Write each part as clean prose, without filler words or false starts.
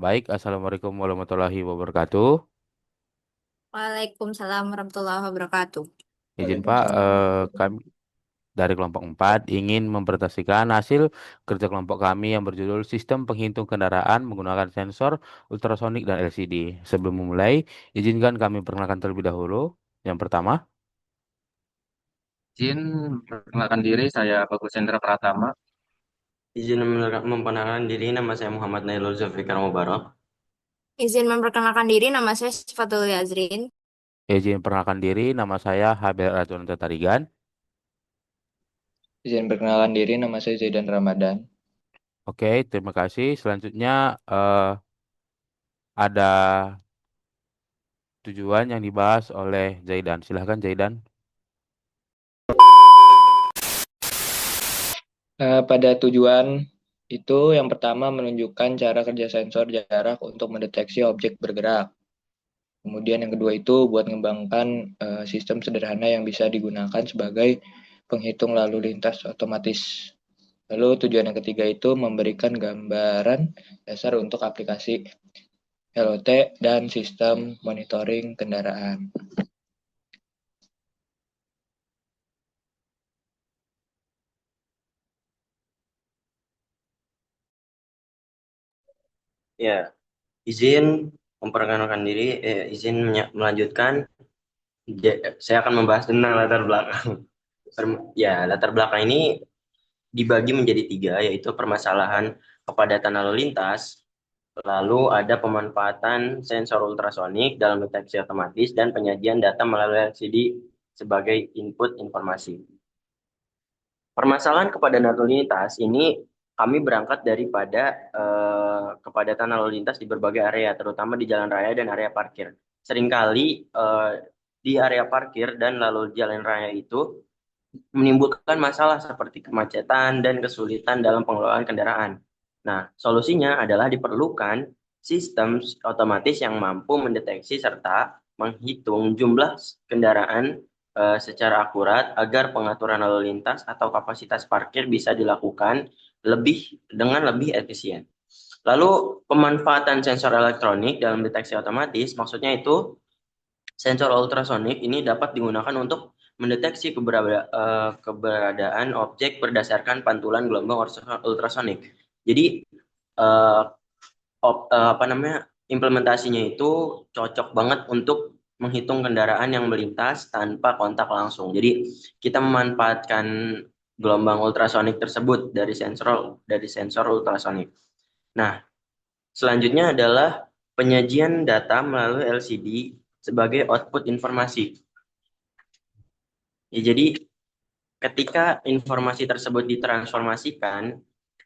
Baik, Assalamualaikum warahmatullahi wabarakatuh. Waalaikumsalam warahmatullahi wabarakatuh. Izin Pak, kami dari kelompok 4 ingin mempresentasikan hasil kerja kelompok kami yang berjudul Sistem Penghitung Kendaraan menggunakan sensor ultrasonik dan LCD. Sebelum memulai, izinkan kami perkenalkan terlebih dahulu. Yang pertama, Izin perkenalkan diri, saya Bagus Hendra Pratama. Izin memperkenalkan diri, nama saya Muhammad Nailul Zulfikar Mubarak. Izin memperkenalkan diri, nama saya Sifatul Yazrin. izin perkenalkan diri, nama saya Habel Racun Tarigan. Izin perkenalan diri, nama saya Zaidan Ramadan. Oke, terima kasih. Selanjutnya ada tujuan yang dibahas oleh Zaidan. Silahkan Zaidan. Pada tujuan itu yang pertama menunjukkan cara kerja sensor jarak untuk mendeteksi objek bergerak. Kemudian yang kedua itu buat mengembangkan sistem sederhana yang bisa digunakan sebagai penghitung lalu lintas otomatis. Lalu tujuan yang ketiga itu memberikan gambaran dasar untuk aplikasi LOT dan sistem monitoring kendaraan. Ya, izin memperkenalkan diri, izin melanjutkan. Saya akan membahas tentang latar belakang. Ya, latar belakang ini dibagi menjadi tiga, yaitu permasalahan kepadatan lalu lintas, lalu ada pemanfaatan sensor ultrasonik dalam deteksi otomatis, dan penyajian data melalui LCD sebagai input informasi. Permasalahan kepadatan lalu lintas ini kami berangkat daripada kepadatan lalu lintas di berbagai area, terutama di jalan raya dan area parkir. Seringkali di area parkir dan lalu jalan raya itu menimbulkan masalah seperti kemacetan dan kesulitan dalam pengelolaan kendaraan. Nah, solusinya adalah diperlukan sistem otomatis yang mampu mendeteksi serta menghitung jumlah kendaraan secara akurat agar pengaturan lalu lintas atau kapasitas parkir bisa dilakukan dengan lebih efisien. Lalu pemanfaatan sensor elektronik dalam deteksi otomatis, maksudnya itu sensor ultrasonik ini dapat digunakan untuk mendeteksi keberadaan objek berdasarkan pantulan gelombang ultrasonik. Jadi eh, implementasinya itu cocok banget untuk menghitung kendaraan yang melintas tanpa kontak langsung. Jadi kita memanfaatkan gelombang ultrasonik tersebut dari sensor ultrasonik. Nah, selanjutnya adalah penyajian data melalui LCD sebagai output informasi. Ya, jadi ketika informasi tersebut ditransformasikan,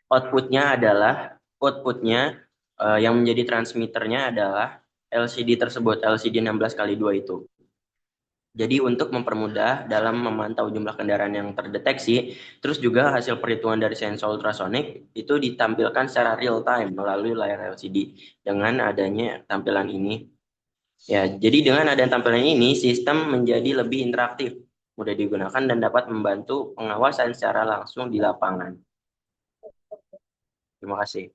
outputnya yang menjadi transmitternya adalah LCD tersebut, LCD 16x2 itu. Jadi untuk mempermudah dalam memantau jumlah kendaraan yang terdeteksi, terus juga hasil perhitungan dari sensor ultrasonik itu ditampilkan secara real time melalui layar LCD dengan adanya tampilan ini. Ya, jadi dengan adanya tampilan ini, sistem menjadi lebih interaktif, mudah digunakan dan dapat membantu pengawasan secara langsung di lapangan. Terima kasih.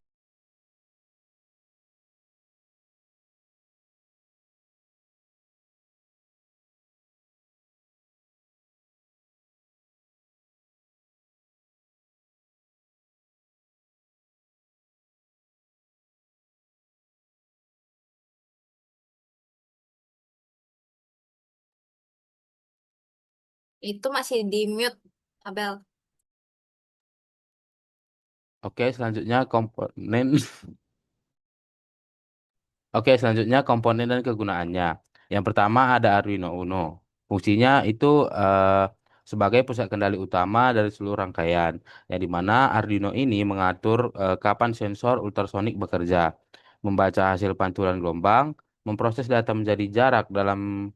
Itu masih di mute, Abel. Oke, selanjutnya komponen. Oke, selanjutnya komponen dan kegunaannya. Yang pertama ada Arduino Uno. Fungsinya itu sebagai pusat kendali utama dari seluruh rangkaian, yang dimana Arduino ini mengatur kapan sensor ultrasonik bekerja, membaca hasil pantulan gelombang, memproses data menjadi jarak dalam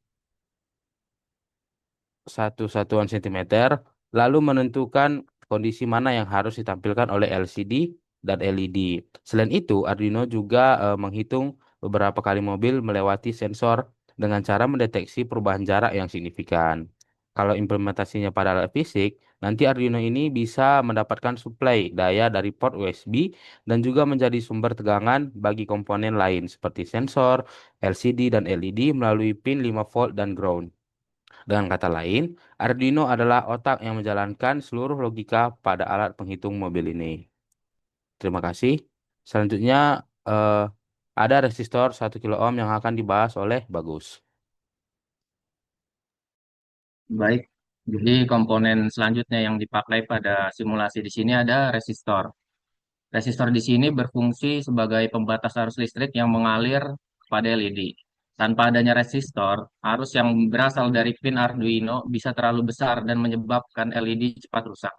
satu satuan sentimeter, lalu menentukan kondisi mana yang harus ditampilkan oleh LCD dan LED. Selain itu, Arduino juga menghitung beberapa kali mobil melewati sensor dengan cara mendeteksi perubahan jarak yang signifikan. Kalau implementasinya pada alat fisik, nanti Arduino ini bisa mendapatkan suplai daya dari port USB dan juga menjadi sumber tegangan bagi komponen lain seperti sensor, LCD, dan LED melalui pin 5 volt dan ground. Dengan kata lain, Arduino adalah otak yang menjalankan seluruh logika pada alat penghitung mobil ini. Terima kasih. Selanjutnya, eh, ada resistor 1 kilo ohm yang akan dibahas oleh Bagus. Baik, jadi komponen selanjutnya yang dipakai pada simulasi di sini ada resistor. Resistor di sini berfungsi sebagai pembatas arus listrik yang mengalir pada LED. Tanpa adanya resistor, arus yang berasal dari pin Arduino bisa terlalu besar dan menyebabkan LED cepat rusak.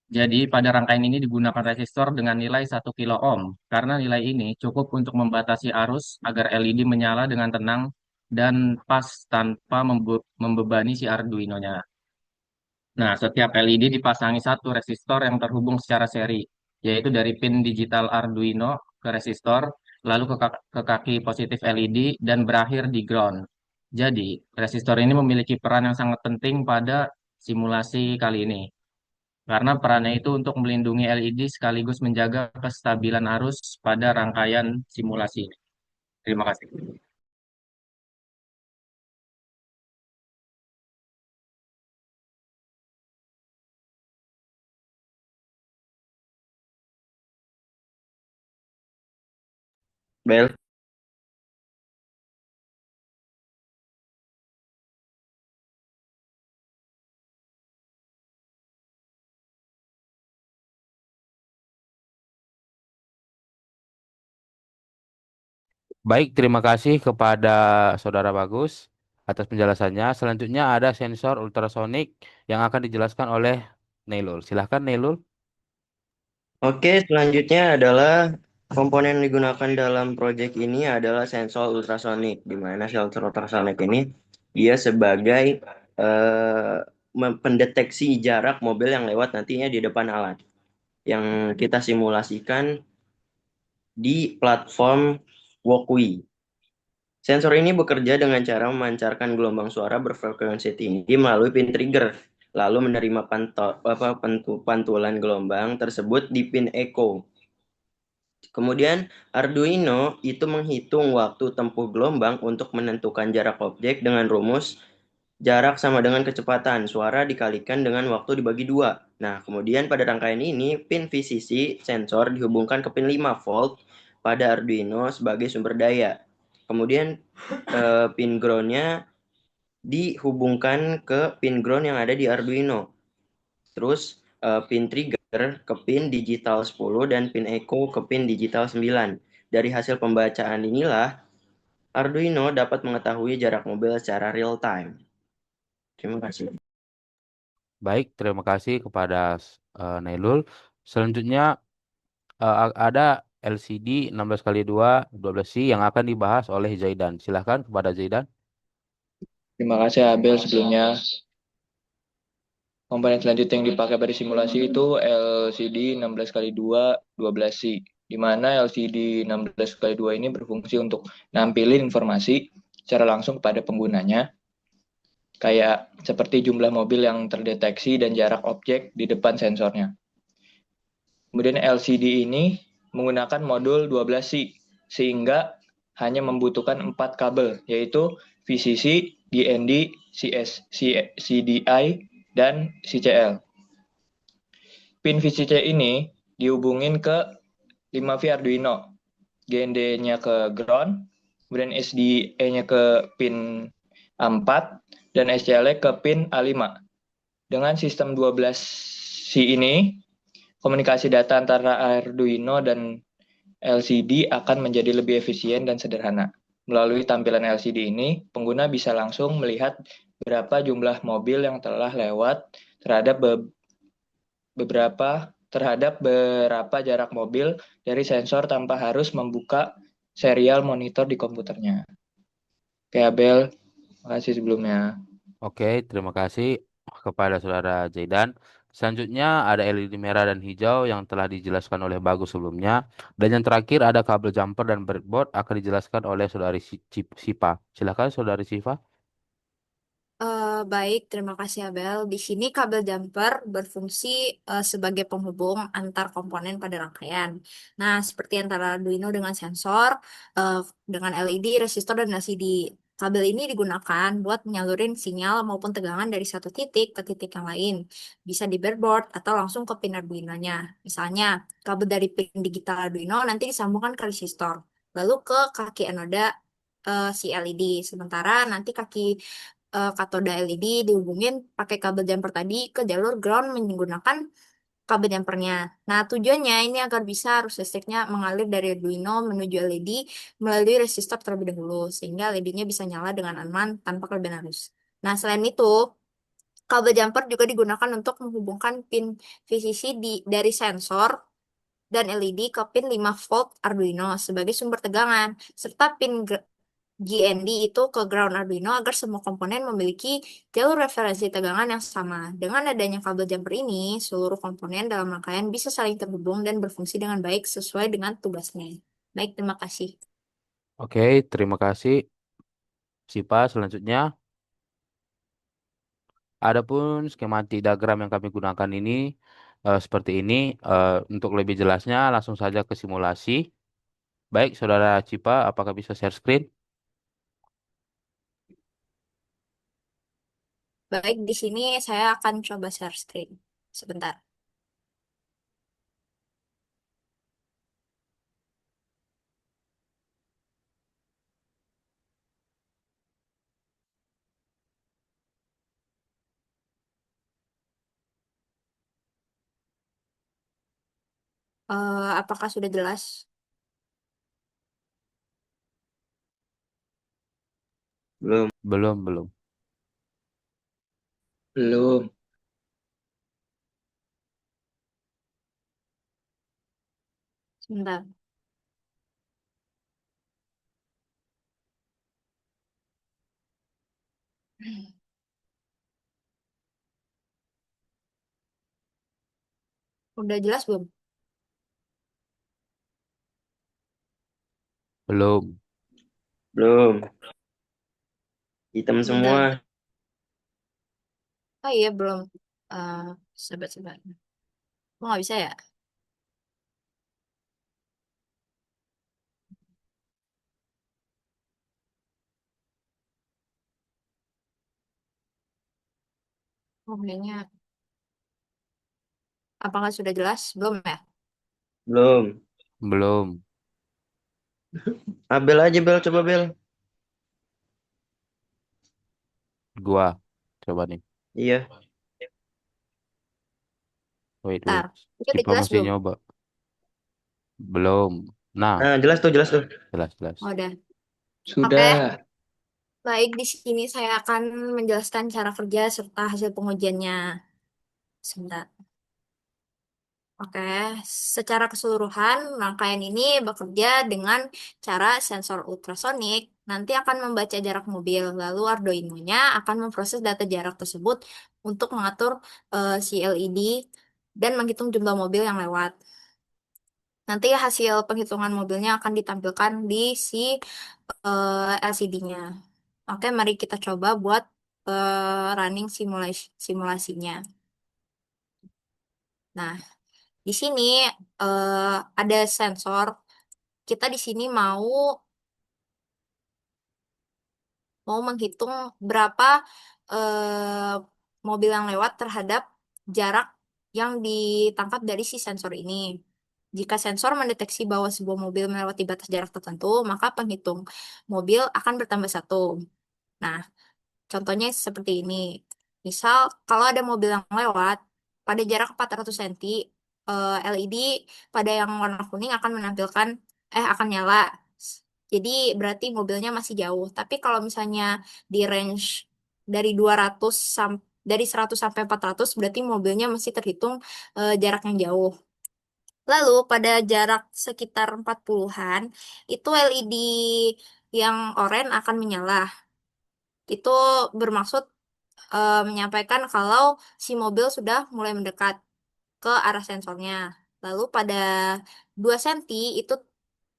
Jadi pada rangkaian ini digunakan resistor dengan nilai 1 kilo ohm karena nilai ini cukup untuk membatasi arus agar LED menyala dengan tenang dan pas tanpa membebani si Arduino-nya. Nah, setiap LED dipasangi satu resistor yang terhubung secara seri, yaitu dari pin digital Arduino ke resistor, lalu ke kaki positif LED dan berakhir di ground. Jadi, resistor ini memiliki peran yang sangat penting pada simulasi kali ini. Karena perannya itu untuk melindungi LED sekaligus menjaga kestabilan arus pada rangkaian simulasi. Terima kasih. Bel. Baik, terima kasih kepada Saudara Bagus atas penjelasannya. Selanjutnya ada sensor ultrasonik yang akan dijelaskan oleh Nailul. Silahkan Nailul. Oke, selanjutnya adalah komponen yang digunakan dalam proyek ini adalah sensor ultrasonik, di mana sensor ultrasonik ini dia sebagai pendeteksi jarak mobil yang lewat nantinya di depan alat, yang kita simulasikan di platform Walkway. Sensor ini bekerja dengan cara memancarkan gelombang suara berfrekuensi tinggi melalui pin trigger, lalu menerima pantulan gelombang tersebut di pin echo. Kemudian Arduino itu menghitung waktu tempuh gelombang untuk menentukan jarak objek dengan rumus jarak sama dengan kecepatan suara dikalikan dengan waktu dibagi 2. Nah, kemudian pada rangkaian ini, pin VCC sensor dihubungkan ke pin 5 volt pada Arduino sebagai sumber daya. Kemudian pin ground-nya dihubungkan ke pin ground yang ada di Arduino. Terus pin trigger ke pin digital 10 dan pin echo ke pin digital 9. Dari hasil pembacaan inilah Arduino dapat mengetahui jarak mobil secara real time. Terima kasih. Baik, terima kasih kepada Nailul. Selanjutnya ada LCD 16x2 12C yang akan dibahas oleh Zaidan. Silahkan kepada Zaidan. Terima kasih Abel sebelumnya. Komponen selanjutnya yang dipakai pada simulasi itu LCD 16x2 12C, di mana LCD 16x2 ini berfungsi untuk nampilin informasi secara langsung kepada penggunanya, kayak seperti jumlah mobil yang terdeteksi dan jarak objek di depan sensornya. Kemudian LCD ini menggunakan modul 12C, sehingga hanya membutuhkan 4 kabel, yaitu VCC, GND, CDI, dan CCL. Pin VCC ini dihubungin ke 5V Arduino, GND-nya ke ground, kemudian SDA-nya ke pin A4, dan SCL-nya ke pin A5. Dengan sistem 12C ini, komunikasi data antara Arduino dan LCD akan menjadi lebih efisien dan sederhana. Melalui tampilan LCD ini, pengguna bisa langsung melihat berapa jumlah mobil yang telah lewat terhadap berapa jarak mobil dari sensor tanpa harus membuka serial monitor di komputernya. Oke, Abel, makasih sebelumnya. Oke, terima kasih kepada Saudara Zaidan. Selanjutnya ada LED merah dan hijau yang telah dijelaskan oleh Bagus sebelumnya. Dan yang terakhir ada kabel jumper dan breadboard akan dijelaskan oleh Saudari Sipa. Silakan Saudari Siva. Baik, terima kasih Abel. Di sini kabel jumper berfungsi sebagai penghubung antar komponen pada rangkaian. Nah, seperti antara Arduino dengan sensor, eh, dengan LED, resistor, dan LCD. Kabel ini digunakan buat menyalurin sinyal maupun tegangan dari satu titik ke titik yang lain. Bisa di breadboard atau langsung ke pin Arduino-nya. Misalnya, kabel dari pin digital Arduino nanti disambungkan ke resistor, lalu ke kaki anoda si LED. Sementara nanti kaki katoda LED dihubungin pakai kabel jumper tadi ke jalur ground menggunakan kabel jumpernya. Nah, tujuannya ini agar bisa arus listriknya mengalir dari Arduino menuju LED melalui resistor terlebih dahulu, sehingga LED-nya bisa nyala dengan aman tanpa kelebihan arus. Nah, selain itu, kabel jumper juga digunakan untuk menghubungkan pin VCC dari sensor dan LED ke pin 5 volt Arduino sebagai sumber tegangan, serta pin GND itu ke ground Arduino agar semua komponen memiliki jalur referensi tegangan yang sama. Dengan adanya kabel jumper ini, seluruh komponen dalam rangkaian bisa saling terhubung dan berfungsi dengan baik sesuai dengan tugasnya. Baik, terima kasih. Oke, terima kasih. Sipa, selanjutnya. Adapun skematik diagram yang kami gunakan ini seperti ini. Untuk lebih jelasnya, langsung saja ke simulasi. Baik, Saudara Cipa, apakah bisa share screen? Baik, di sini saya akan coba share screen. Sebentar. Apakah sudah jelas? Belum. Belum, belum. Belum. Sebentar. Udah jelas belum? Belum. Belum. Hitam Sebentar. semua. Oh iya, belum. Uh, Sabar-sabar. Kok nggak bisa ya? Oh, kayaknya. Apakah sudah jelas? Belum ya? Belum. Belum. Abel aja, Bel. Coba, Bel. Gua. Coba nih. Iya. Wait, Bentar. wait. Ini udah Cipa jelas masih belum? nyoba. Belum. Nah, Nah, jelas tuh, jelas tuh. jelas, jelas. Oh, udah. Oke, Sudah. baik. Di sini saya akan menjelaskan cara kerja serta hasil pengujiannya. Sebentar. Oke, secara keseluruhan rangkaian ini bekerja dengan cara sensor ultrasonik. Nanti akan membaca jarak mobil, lalu Arduino-nya akan memproses data jarak tersebut untuk mengatur si LED dan menghitung jumlah mobil yang lewat. Nanti hasil penghitungan mobilnya akan ditampilkan di si LCD-nya. Oke, mari kita coba buat running simulasinya. Nah, di sini eh, ada sensor. Kita di sini mau menghitung berapa eh, mobil yang lewat terhadap jarak yang ditangkap dari si sensor ini. Jika sensor mendeteksi bahwa sebuah mobil melewati batas jarak tertentu, maka penghitung mobil akan bertambah satu. Nah, contohnya seperti ini. Misal, kalau ada mobil yang lewat pada jarak 400 cm, LED pada yang warna kuning akan akan nyala. Jadi berarti mobilnya masih jauh. Tapi kalau misalnya di range dari 200 dari 100 sampai 400 berarti mobilnya masih terhitung jarak yang jauh. Lalu pada jarak sekitar 40-an, itu LED yang oranye akan menyala. Itu bermaksud menyampaikan kalau si mobil sudah mulai mendekat ke arah sensornya. Lalu pada 2 senti itu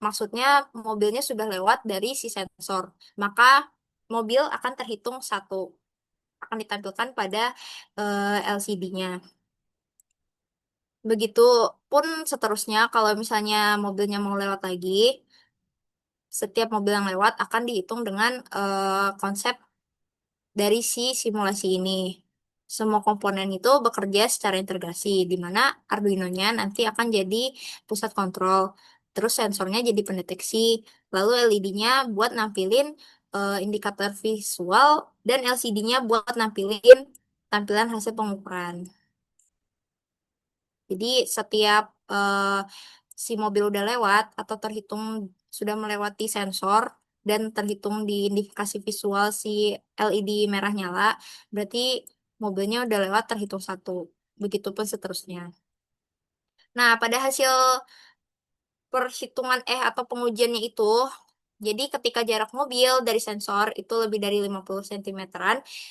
maksudnya mobilnya sudah lewat dari si sensor. Maka mobil akan terhitung satu. akan ditampilkan pada LCD-nya. Begitu pun seterusnya kalau misalnya mobilnya mau lewat lagi, setiap mobil yang lewat akan dihitung dengan konsep dari si simulasi ini. Semua komponen itu bekerja secara integrasi, di mana Arduino-nya nanti akan jadi pusat kontrol, terus sensornya jadi pendeteksi, lalu LED-nya buat nampilin indikator visual, dan LCD-nya buat nampilin tampilan hasil pengukuran. Jadi setiap si mobil udah lewat atau terhitung sudah melewati sensor dan terhitung di indikasi visual si LED merah nyala, berarti mobilnya udah lewat terhitung satu. Begitupun seterusnya. Nah, pada hasil perhitungan atau pengujiannya itu, jadi ketika jarak mobil dari sensor itu lebih dari 50 cm,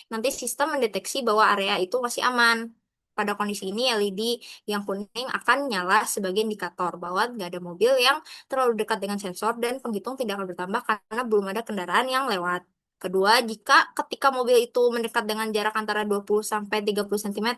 nanti sistem mendeteksi bahwa area itu masih aman. Pada kondisi ini LED yang kuning akan nyala sebagai indikator bahwa nggak ada mobil yang terlalu dekat dengan sensor dan penghitung tidak akan bertambah karena belum ada kendaraan yang lewat. Kedua, jika ketika mobil itu mendekat dengan jarak antara 20 sampai 30 cm,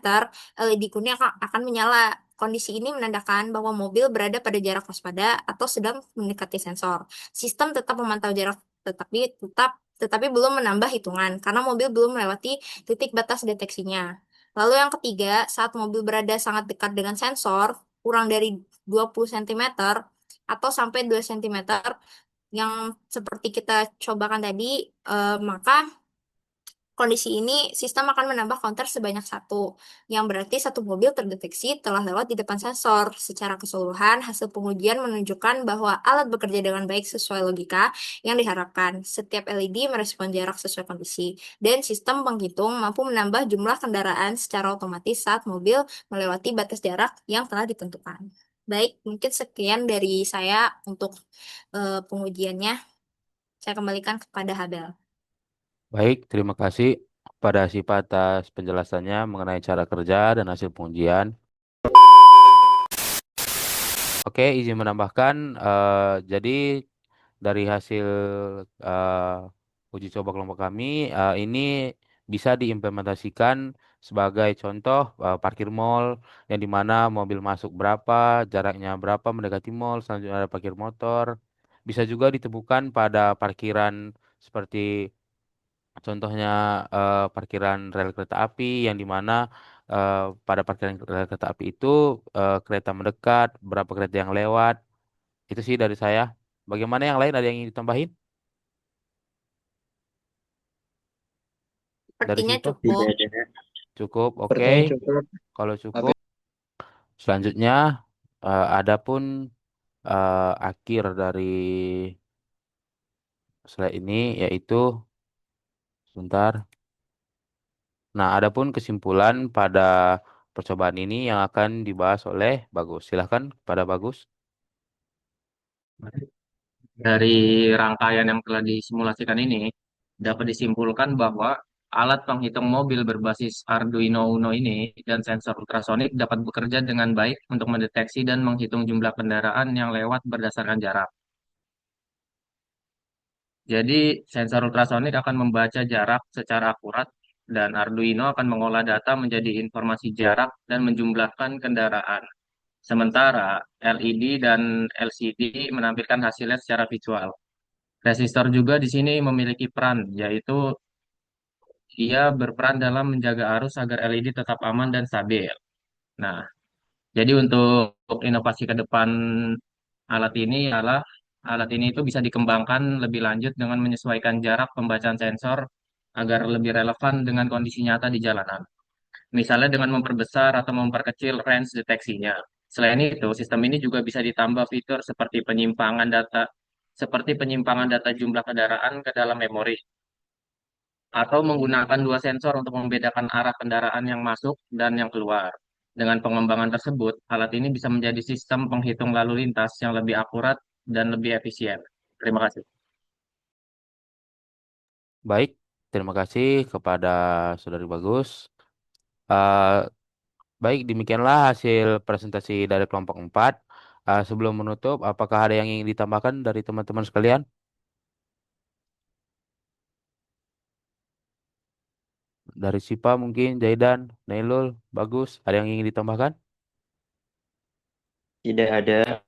LED kuning akan menyala. Kondisi ini menandakan bahwa mobil berada pada jarak waspada atau sedang mendekati sensor. Sistem tetap memantau jarak tetapi belum menambah hitungan karena mobil belum melewati titik batas deteksinya. Lalu yang ketiga, saat mobil berada sangat dekat dengan sensor, kurang dari 20 cm atau sampai 2 cm yang seperti kita cobakan tadi, maka kondisi ini sistem akan menambah counter sebanyak satu, yang berarti satu mobil terdeteksi telah lewat di depan sensor. Secara keseluruhan, hasil pengujian menunjukkan bahwa alat bekerja dengan baik sesuai logika yang diharapkan. Setiap LED merespon jarak sesuai kondisi, dan sistem penghitung mampu menambah jumlah kendaraan secara otomatis saat mobil melewati batas jarak yang telah ditentukan. Baik, mungkin sekian dari saya untuk pengujiannya. Saya kembalikan kepada Habel. Baik, terima kasih pada Sipa atas penjelasannya mengenai cara kerja dan hasil pengujian. Oke, izin menambahkan, jadi dari hasil uji coba kelompok kami, ini bisa diimplementasikan sebagai contoh parkir mall yang dimana mobil masuk berapa, jaraknya berapa mendekati mall, selanjutnya ada parkir motor. Bisa juga ditemukan pada parkiran seperti contohnya parkiran rel kereta api yang dimana eh, pada parkiran rel kereta api itu kereta mendekat, berapa kereta yang lewat. Itu sih dari saya. Bagaimana yang lain? Ada yang ingin ditambahin dari Sepertinya situ? cukup. Cukup, oke. Sepertinya cukup. Kalau Oke. cukup, selanjutnya ada pun akhir dari slide ini yaitu sebentar. Nah, adapun kesimpulan pada percobaan ini yang akan dibahas oleh Bagus. Silahkan pada Bagus. Dari rangkaian yang telah disimulasikan ini, dapat disimpulkan bahwa alat penghitung mobil berbasis Arduino Uno ini dan sensor ultrasonik dapat bekerja dengan baik untuk mendeteksi dan menghitung jumlah kendaraan yang lewat berdasarkan jarak. Jadi, sensor ultrasonik akan membaca jarak secara akurat dan Arduino akan mengolah data menjadi informasi jarak dan menjumlahkan kendaraan. Sementara LED dan LCD menampilkan hasilnya secara visual. Resistor juga di sini memiliki peran, yaitu ia berperan dalam menjaga arus agar LED tetap aman dan stabil. Nah, jadi untuk inovasi ke depan alat ini adalah alat ini itu bisa dikembangkan lebih lanjut dengan menyesuaikan jarak pembacaan sensor agar lebih relevan dengan kondisi nyata di jalanan. Misalnya dengan memperbesar atau memperkecil range deteksinya. Selain itu, sistem ini juga bisa ditambah fitur seperti penyimpangan data jumlah kendaraan ke dalam memori atau menggunakan dua sensor untuk membedakan arah kendaraan yang masuk dan yang keluar. Dengan pengembangan tersebut, alat ini bisa menjadi sistem penghitung lalu lintas yang lebih akurat dan lebih efisien. Terima kasih. Baik, terima kasih kepada Saudari Bagus. Eh, baik, demikianlah hasil presentasi dari kelompok 4. Sebelum menutup, apakah ada yang ingin ditambahkan dari teman-teman sekalian? dari Sipa mungkin, Zaidan, Nailul, Bagus. Ada yang ingin ditambahkan? Tidak ada.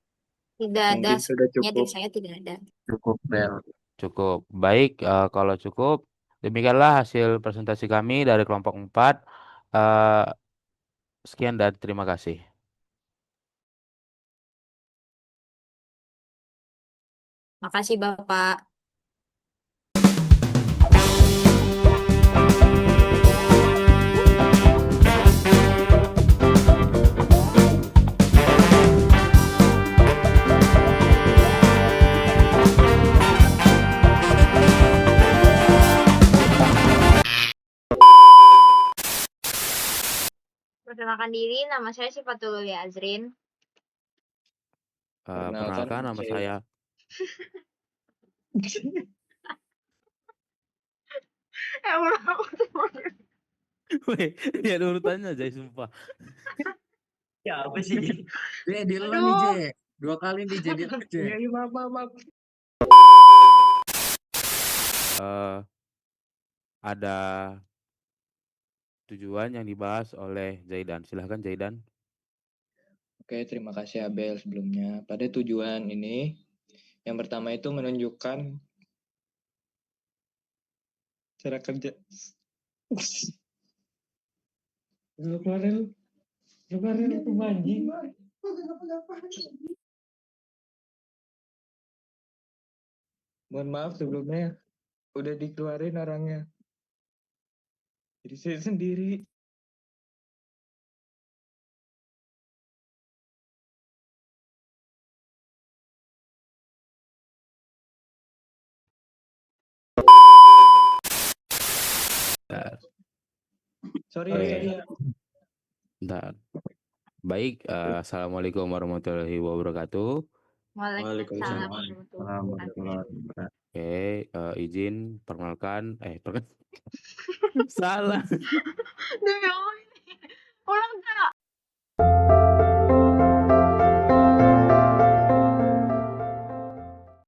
Tidak ada, Mungkin sudah sepertinya dari cukup. saya tidak ada. Cukup, Bel. Cukup. Baik, kalau cukup, demikianlah hasil presentasi kami dari kelompok 4. Eh, Sekian dan terima kasih. Makasih Bapak. Perkenalkan diri, nama saya Sifatul Lia Azrin. Perkenalkan nama saya. Weh, ya urutannya aja, sumpah. Ya, apa sih? Duluan nih, Aduh. Je. 2 kali nih, Je. Iya, iya, maaf. Eh, ada tujuan yang dibahas oleh Zaidan. Silahkan Zaidan. Oke, terima kasih Abel sebelumnya. Pada tujuan ini, yang pertama itu menunjukkan cara kerja. Lu kemarin itu anjing. Mohon maaf sebelumnya, udah dikeluarin orangnya. Jadi saya sendiri. Bentar. Sorry Oke. ya. Bentar. Baik, Assalamualaikum warahmatullahi wabarakatuh. Waalaikumsalam Waalaikumsalam warahmatullahi wabarakatuh. Oke, izin perkenalkan, salah.